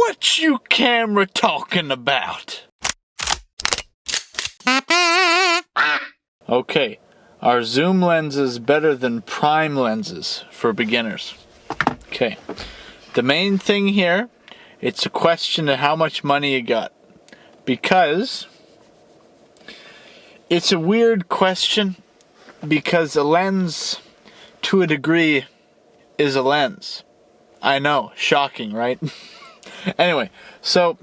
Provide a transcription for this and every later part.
What you camera talking about? Okay, are zoom lenses better than prime lenses for beginners? Okay, the main thing here, it's a question of how much money you got. Because it's a weird question, because a lens, to a degree, is a lens. I know, shocking, right? Anyway, so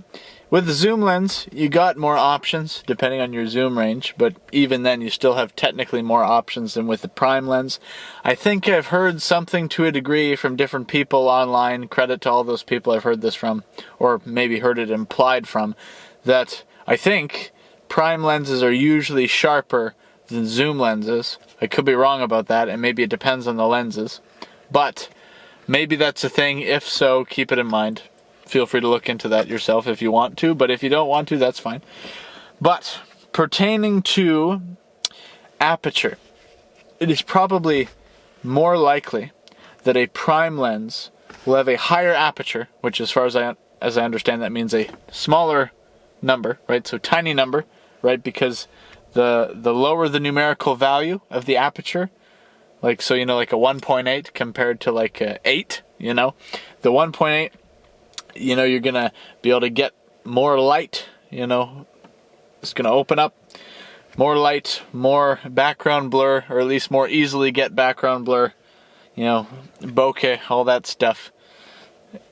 with the zoom lens, you got more options depending on your zoom range, but even then you still have technically more options than with the prime lens. I think I've heard something to a degree from different people online, credit to all those people I've heard this from, or maybe heard it implied from, that I think prime lenses are usually sharper than zoom lenses. I could be wrong about that, and maybe it depends on the lenses, but maybe that's a thing. If so, keep it in mind. Feel free to look into that yourself if you want to, but if you don't want to, that's fine. But pertaining to aperture, it is probably more likely that a prime lens will have a higher aperture, which as far as I understand, that means a smaller number, right? So tiny number, right? Because the lower the numerical value of the aperture, like, so, you know, like a 1.8 compared to like a 8, you know, the 1.8, you know, you're going to be able to get more light, you know, it's going to open up more light, more background blur, or at least more easily get background blur, you know, bokeh, all that stuff.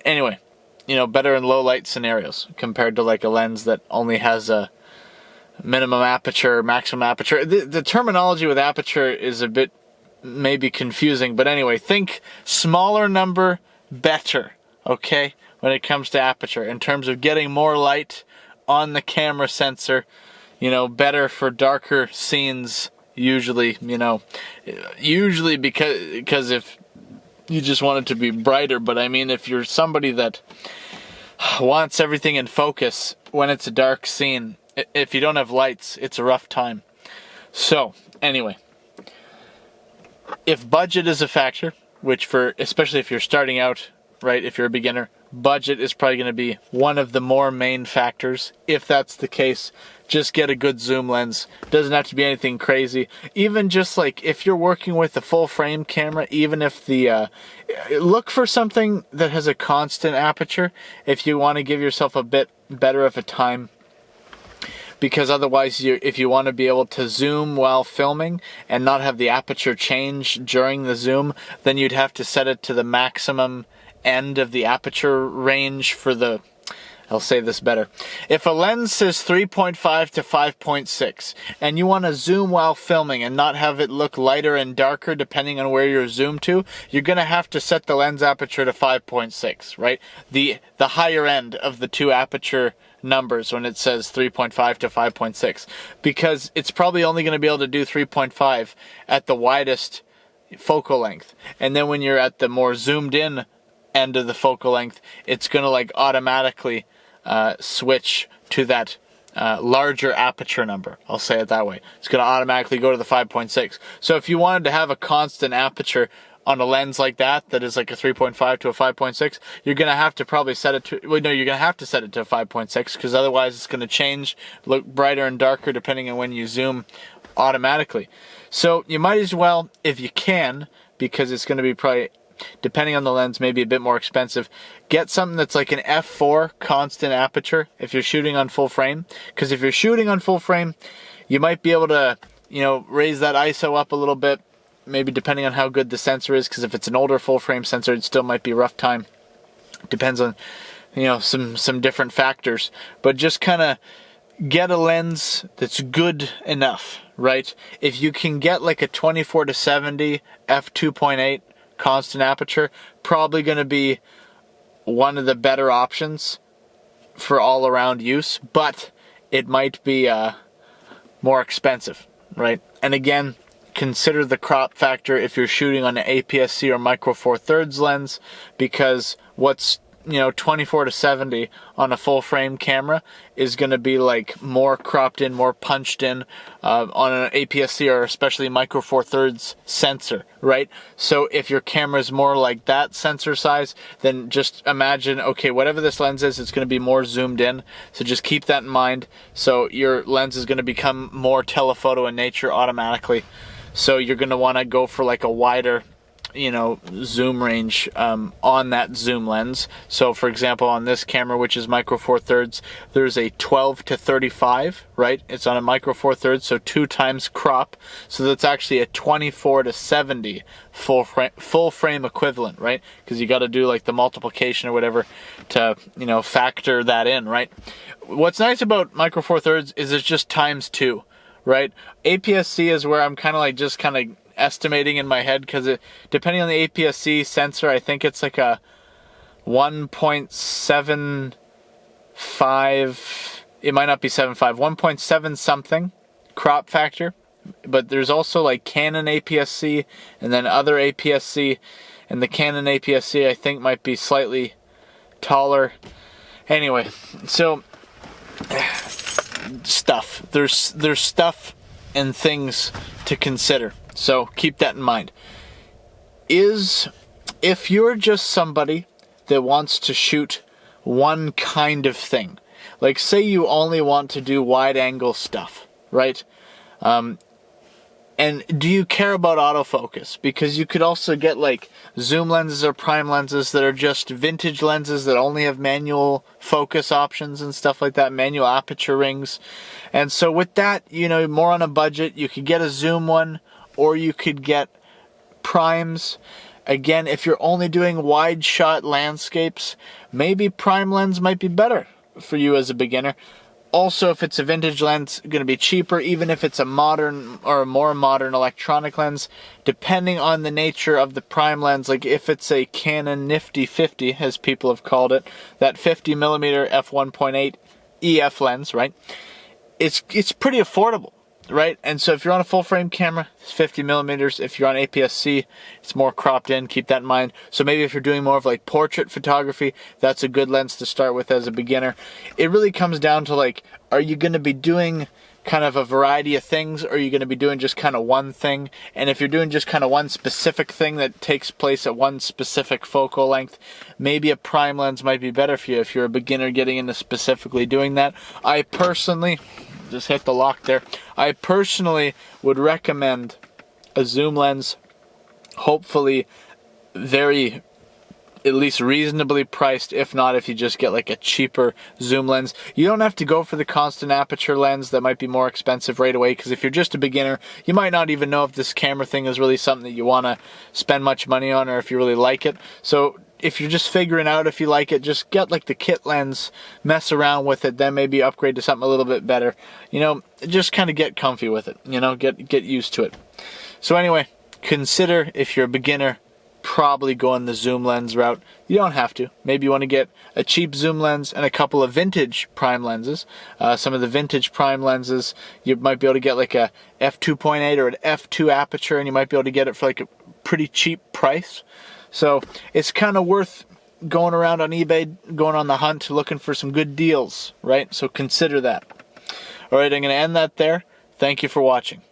Anyway, you know, better in low light scenarios compared to like a lens that only has a minimum aperture, maximum aperture. The terminology with aperture is a bit maybe confusing, but anyway, think smaller number, better, okay? When it comes to aperture, in terms of getting more light on the camera sensor, you know, better for darker scenes, usually, you know, usually because if you just want it to be brighter, but I mean, if you're somebody that wants everything in focus when it's a dark scene, if you don't have lights, it's a rough time. So, anyway, if budget is a factor, which especially if you're starting out, right, if you're a beginner, budget is probably going to be one of the more main factors. If that's the case, just get a good zoom lens. Doesn't have to be anything crazy. Even just like if you're working with a full frame camera, even if look for something that has a constant aperture if you want to give yourself a bit better of a time. Because otherwise, if you want to be able to zoom while filming and not have the aperture change during the zoom, then you'd have to set it to the maximum end of the aperture range for the, I'll say this better. If a lens says 3.5 to 5.6 and you want to zoom while filming and not have it look lighter and darker depending on where you're zoomed to, you're going to have to set the lens aperture to 5.6, right? The higher end of the two aperture numbers when it says 3.5 to 5.6, because it's probably only going to be able to do 3.5 at the widest focal length. And then when you're at the more zoomed in end of the focal length, it's going to like automatically switch to that larger aperture number. I'll say it that way. It's going to automatically go to the 5.6. So if you wanted to have a constant aperture on a lens like that is like a 3.5 to a 5.6, you're going to have to probably set it to, well, no, you're going to have to set it to 5.6, because otherwise it's going to change, look brighter and darker depending on when you zoom automatically. So you might as well, if you can, because it's going to be probably, depending on the lens, maybe a bit more expensive, get something that's like an f4 constant aperture if you're shooting on full frame. Because if you're shooting on full frame, you might be able to, you know, raise that ISO up a little bit, maybe depending on how good the sensor is, because if it's an older full frame sensor, it still might be a rough time. Depends on, you know, some different factors. But just kind of get a lens that's good enough, right? If you can get like a 24 to 70 f2.8 constant aperture, probably going to be one of the better options for all around use, but it might be more expensive, right? And again, consider the crop factor if you're shooting on an APS-C or Micro Four Thirds lens, because what's 24 to 70 on a full frame camera is going to be like more cropped in, more punched in on an APS-C or especially Micro Four Thirds sensor, right? So if your camera is more like that sensor size, then just imagine, okay, whatever this lens is, it's going to be more zoomed in. So just keep that in mind. So your lens is going to become more telephoto in nature automatically. So you're going to want to go for like a wider zoom range on that zoom lens. So for example, on this camera, which is Micro Four Thirds, there's a 12 to 35, right? It's on a Micro Four Thirds, so 2 times crop. So that's actually a 24 to 70 full frame equivalent, right? Because you got to do like the multiplication or whatever to factor that in, right? What's nice about Micro Four Thirds is it's just times 2, right? APS-C is where I'm kind of estimating in my head, because depending on the APS-C sensor, I think it's like a 1.75, it might not be 75, 1.7 something crop factor. But there's also like Canon APS-C and then other APS-C, and the Canon APS-C I think might be slightly taller. Anyway, so stuff. There's stuff and things to consider. So keep that in mind. If you're just somebody that wants to shoot one kind of thing, like say you only want to do wide angle stuff, right? And do you care about autofocus? Because you could also get like zoom lenses or prime lenses that are just vintage lenses that only have manual focus options and stuff like that, manual aperture rings. And so with that, more on a budget, you could get a zoom one, or you could get primes. Again, if you're only doing wide shot landscapes, maybe prime lens might be better for you as a beginner. Also, if it's a vintage lens, going to be cheaper, even if it's a modern or a more modern electronic lens, depending on the nature of the prime lens. Like if it's a Canon Nifty 50, as people have called it, that 50mm f1.8 EF lens, right? It's pretty affordable, right? And so if you're on a full frame camera, it's 50mm. If you're on APS-C, it's more cropped in. Keep that in mind. So maybe if you're doing more of like portrait photography, that's a good lens to start with as a beginner. It really comes down to like, are you going to be doing kind of a variety of things, or are you going to be doing just kind of one thing? And if you're doing just kind of one specific thing that takes place at one specific focal length, maybe a prime lens might be better for you if you're a beginner getting into specifically doing that. I personally, just hit the lock there, I personally would recommend a zoom lens, hopefully very, at least reasonably priced. If not, if you just get like a cheaper zoom lens. You don't have to go for the constant aperture lens that might be more expensive right away, because if you're just a beginner, you might not even know if this camera thing is really something that you want to spend much money on, or if you really like it. So if you're just figuring out if you like it, just get like the kit lens, mess around with it, then maybe upgrade to something a little bit better. Just kind of get comfy with it, get used to it. So anyway, consider, if you're a beginner, probably going the zoom lens route. You don't have to. Maybe you want to get a cheap zoom lens and a couple of vintage prime lenses. Some of the vintage prime lenses, you might be able to get like a f2.8 or an f2 aperture, and you might be able to get it for like a pretty cheap price. So it's kind of worth going around on eBay, going on the hunt, looking for some good deals, right? So consider that. All right, I'm going to end that there. Thank you for watching.